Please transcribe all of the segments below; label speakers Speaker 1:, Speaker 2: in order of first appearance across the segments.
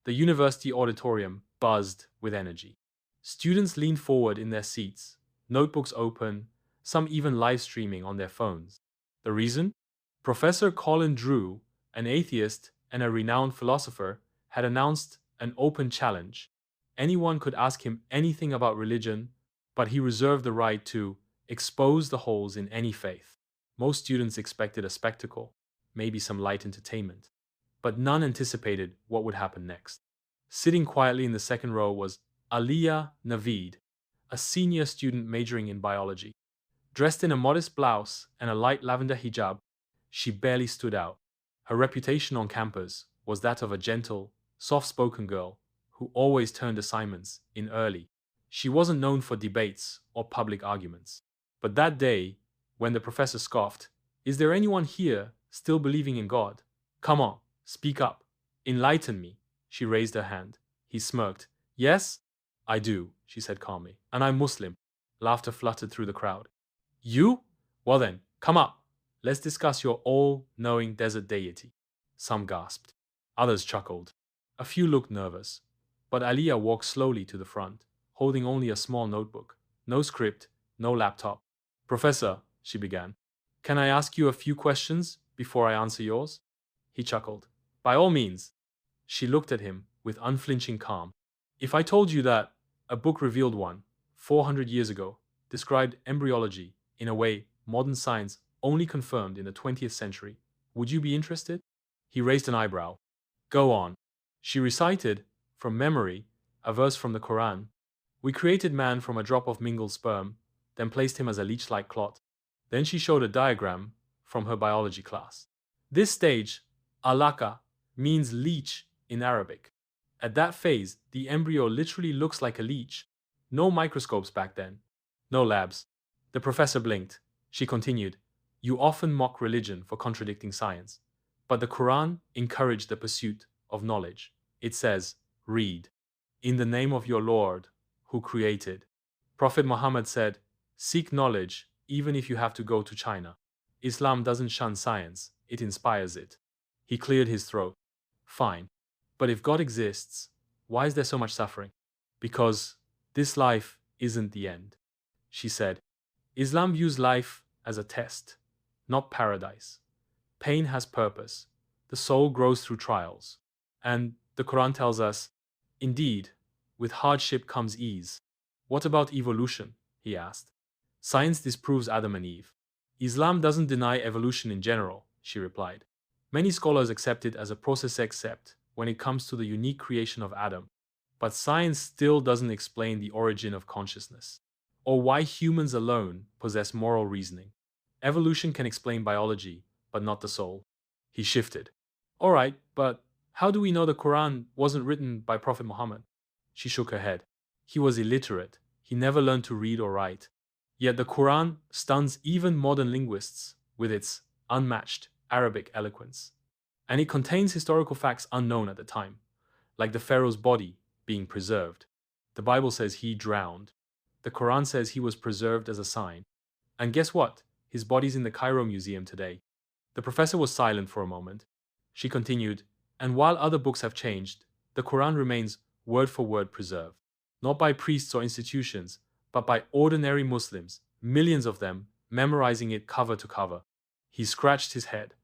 Speaker 1: The university auditorium buzzed with energy. Students leaned forward in their seats, notebooks open, some even live streaming on their phones. The reason? Professor Colin Drew, an atheist and a renowned philosopher, had announced an open challenge. Anyone could ask him anything about religion, but he reserved the right to expose the holes in any faith. Most students expected a spectacle, maybe some light entertainment, but none anticipated what would happen next. Sitting quietly in the second row was Aaliyah Naveed, a senior student majoring in biology. Dressed in a modest blouse and a light lavender hijab, she barely stood out. Her reputation on campus was that of a gentle, soft-spoken girl who always turned assignments in early. She wasn't known for debates or public arguments. But that day, when the professor scoffed, "Is there anyone here still believing in God? Come on, speak up. Enlighten me." She raised her hand. He smirked. "Yes, I do," she said calmly. "And I'm Muslim." Laughter fluttered through the crowd. "You? Well then, come up. Let's discuss your all-knowing desert deity." Some gasped. Others chuckled. A few looked nervous. But Aliyah walked slowly to the front, holding only a small notebook. No script, no laptop. "Professor," she began, "can I ask you a few questions before I answer yours?" He chuckled. "By all means." She looked at him with unflinching calm. "If I told you that a book revealed 400 years ago, described embryology in a way modern science only confirmed in the 20th century, would you be interested?" He raised an eyebrow. "Go on." She recited, from memory, a verse from the Quran. "We created man from a drop of mingled sperm, then placed him as a leech-like clot." Then she showed a diagram from her biology class. This stage, alaka, means leech in Arabic. At that phase, the embryo literally looks like a leech. No microscopes back then. No labs. The professor blinked. She continued, "You often mock religion for contradicting science, but the Quran encouraged the pursuit of knowledge. It says, read, in the name of your Lord, who created." Prophet Muhammad said, "Seek knowledge even if you have to go to China." Islam doesn't shun science, it inspires it. He cleared his throat. "Fine. But if God exists, why is there so much suffering?" "Because this life isn't the end," she said. "Islam views life as a test, not paradise. Pain has purpose. The soul grows through trials. And the Quran tells us, indeed, with hardship comes ease." "What about evolution?" he asked. "Science disproves Adam and Eve." "Islam doesn't deny evolution in general," she replied. "Many scholars accept it as a process except when it comes to the unique creation of Adam. But science still doesn't explain the origin of consciousness, or why humans alone possess moral reasoning. Evolution can explain biology, but not the soul." He shifted. "All right, but how do we know the Quran wasn't written by Prophet Muhammad?" She shook her head. "He was illiterate. He never learned to read or write. Yet the Quran stuns even modern linguists with its unmatched Arabic eloquence. And it contains historical facts unknown at the time, like the Pharaoh's body being preserved. The Bible says he drowned. The Quran says he was preserved as a sign. And guess what? His body's in the Cairo Museum today." The professor was silent for a moment. She continued, "And while other books have changed, the Quran remains word for word preserved. Not by priests or institutions, but by ordinary Muslims, millions of them, memorizing it cover to cover." He scratched his head.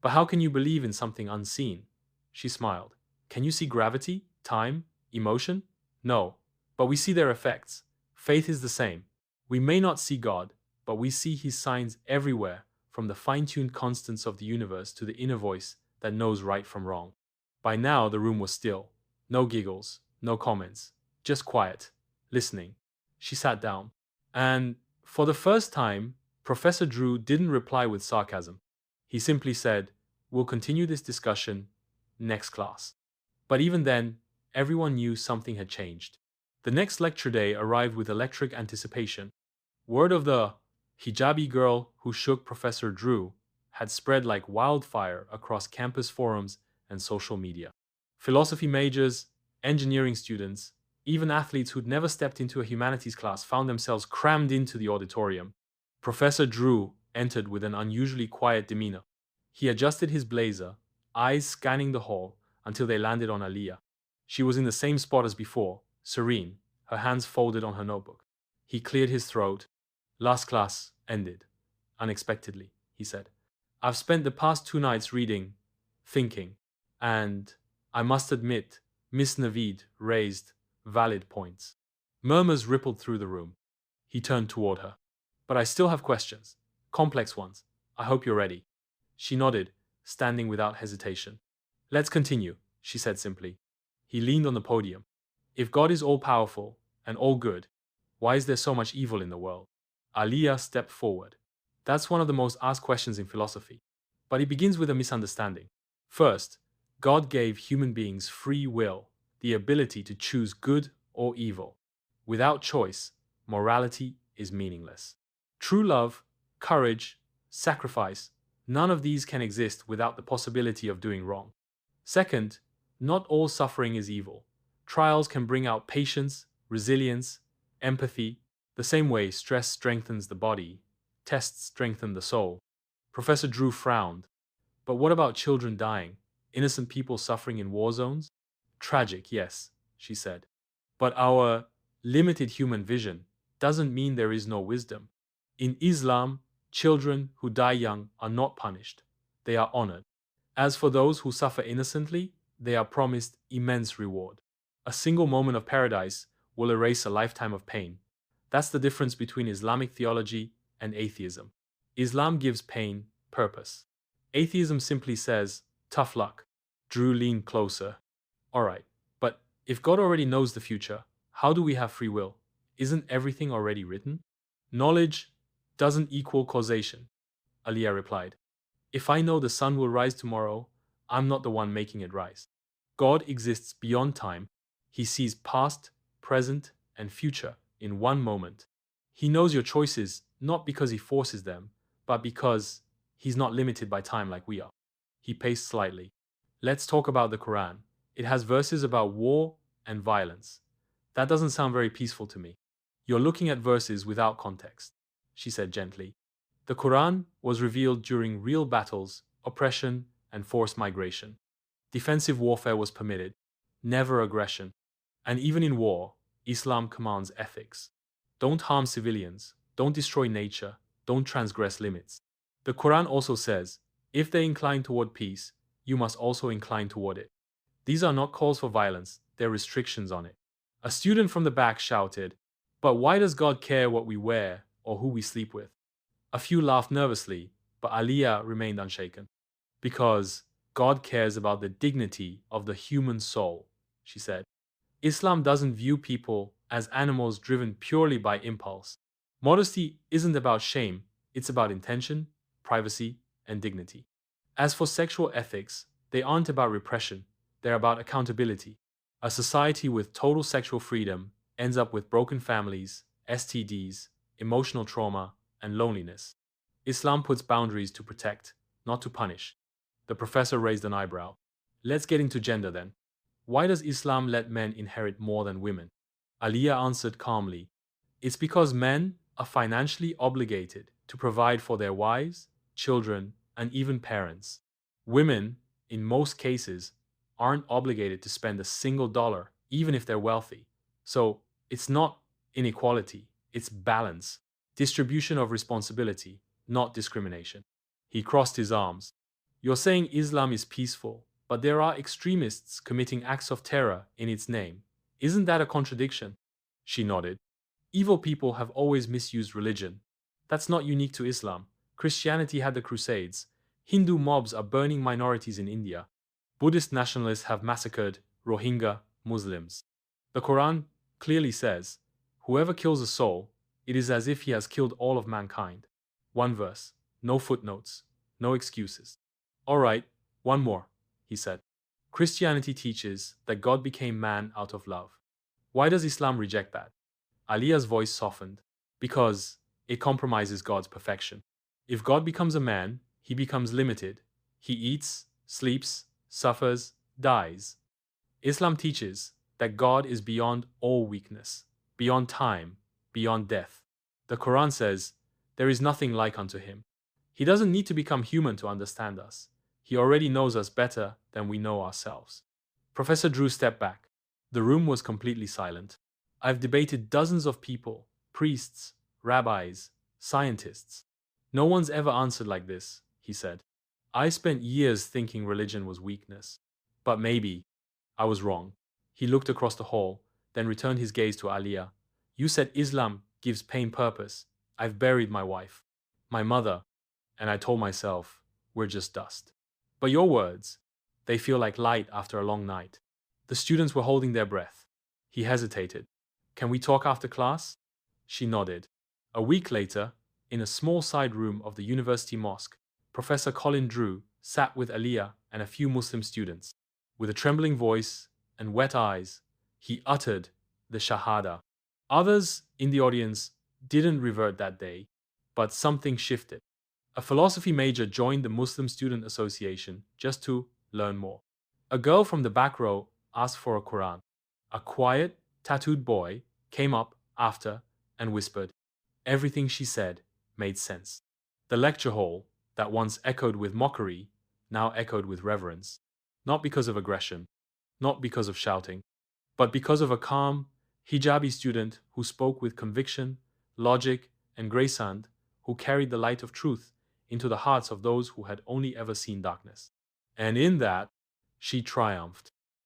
Speaker 1: "But how can you believe in something unseen?" She smiled. "Can you see gravity, time, emotion? No, but we see their effects. Faith is the same. We may not see God, but we see his signs everywhere, from the fine-tuned constants of the universe to the inner voice that knows right from wrong." By now, the room was still. No giggles, no comments, just quiet, listening. She sat down. And for the first time, Professor Drew didn't reply with sarcasm. He simply said, "We'll continue this discussion next class." But even then, everyone knew something had changed. The next lecture day arrived with electric anticipation. Word of the hijabi girl who shook Professor Drew had spread like wildfire across campus forums and social media. Philosophy majors, engineering students, even athletes who'd never stepped into a humanities class found themselves crammed into the auditorium. Professor Drew entered with an unusually quiet demeanor. He adjusted his blazer, eyes scanning the hall until they landed on Aliyah. She was in the same spot as before, serene, her hands folded on her notebook. He cleared his throat. Last class ended. Unexpectedly, he said. I've spent the past 2 nights reading, thinking, and I must admit, Miss Naveed raised valid points. Murmurs rippled through the room. He turned toward her. But I still have questions. Complex ones. I hope you're ready. She nodded, standing without hesitation. Let's continue, she said simply. He leaned on the podium. If God is all-powerful and all good, why is there so much evil in the world? Aaliyah stepped forward. That's one of the most asked questions in philosophy. But it begins with a misunderstanding. First, God gave human beings free will, the ability to choose good or evil. Without choice, morality is meaningless. True love, courage, sacrifice, none of these can exist without the possibility of doing wrong. Second, not all suffering is evil. Trials can bring out patience, resilience, empathy. The same way stress strengthens the body, tests strengthen the soul. Professor Drew frowned. But what about children dying? Innocent people suffering in war zones? Tragic, yes, she said. But our limited human vision doesn't mean there is no wisdom. In Islam, children who die young are not punished. They are honored. As for those who suffer innocently, they are promised immense reward. A single moment of paradise will erase a lifetime of pain. That's the difference between Islamic theology and atheism. Islam gives pain purpose. Atheism simply says, tough luck. Drew leaned closer. All right, but if God already knows the future, how do we have free will? Isn't everything already written? Knowledge doesn't equal causation, Aaliyah replied. If I know the sun will rise tomorrow, I'm not the one making it rise. God exists beyond time. He sees past, present, and future in one moment. He knows your choices not because he forces them, but because he's not limited by time like we are. He paced slightly. Let's talk about the Quran. It has verses about war and violence. That doesn't sound very peaceful to me. You're looking at verses without context, she said gently. The Quran was revealed during real battles, oppression, and forced migration. Defensive warfare was permitted, never aggression. And even in war, Islam commands ethics. Don't harm civilians, don't destroy nature, don't transgress limits. The Quran also says, if they incline toward peace, you must also incline toward it. These are not calls for violence, they're restrictions on it. A student from the back shouted, but why does God care what we wear or who we sleep with? A few laughed nervously, but Aaliyah remained unshaken. Because God cares about the dignity of the human soul, she said. Islam doesn't view people as animals driven purely by impulse. Modesty isn't about shame, it's about intention, privacy, and dignity. As for sexual ethics, they aren't about repression, they're about accountability. A society with total sexual freedom ends up with broken families, STDs, emotional trauma, and loneliness. Islam puts boundaries to protect, not to punish. The professor raised an eyebrow. Let's get into gender then. Why does Islam let men inherit more than women? Aaliyah answered calmly. It's because men are financially obligated to provide for their wives, children, and even parents. Women, in most cases, aren't obligated to spend a single dollar, even if they're wealthy. So it's not inequality, it's balance, distribution of responsibility, not discrimination. He crossed his arms. You're saying Islam is peaceful, but there are extremists committing acts of terror in its name. Isn't that a contradiction? She nodded. Evil people have always misused religion. That's not unique to Islam. Christianity had the Crusades. Hindu mobs are burning minorities in India. Buddhist nationalists have massacred Rohingya Muslims. The Quran clearly says, whoever kills a soul, it is as if he has killed all of mankind. One verse, no footnotes, no excuses. All right, one more, he said. Christianity teaches that God became man out of love. Why does Islam reject that? Aliyah's voice softened. Because it compromises God's perfection. If God becomes a man, he becomes limited. He eats, sleeps, suffers, dies. Islam teaches that God is beyond all weakness, beyond time, beyond death. The Quran says, there is nothing like unto him. He doesn't need to become human to understand us. He already knows us better than we know ourselves. Professor Drew stepped back. The room was completely silent. I've debated dozens of people, priests, rabbis, scientists. No one's ever answered like this, he said. I spent years thinking religion was weakness. But maybe I was wrong. He looked across the hall, then returned his gaze to Aliyah. You said Islam gives pain purpose. I've buried my wife, my mother, and I told myself, we're just dust. But your words, they feel like light after a long night. The students were holding their breath. He hesitated. Can we talk after class? She nodded. A week later, in a small side room of the university mosque, Professor Colin Drew sat with Aliyah and a few Muslim students. With a trembling voice and wet eyes, he uttered the Shahada. Others in the audience didn't revert that day, but something shifted. A philosophy major joined the Muslim Student Association just to learn more. A girl from the back row asked for a Quran. A quiet, tattooed boy came up after and whispered. Everything she said made sense. The lecture hall, that once echoed with mockery, now echoed with reverence. Not because of aggression, not because of shouting, but because of a calm, hijabi student who spoke with conviction, logic, and grace, who carried the light of truth into the hearts of those who had only ever seen darkness. And in that, she triumphed.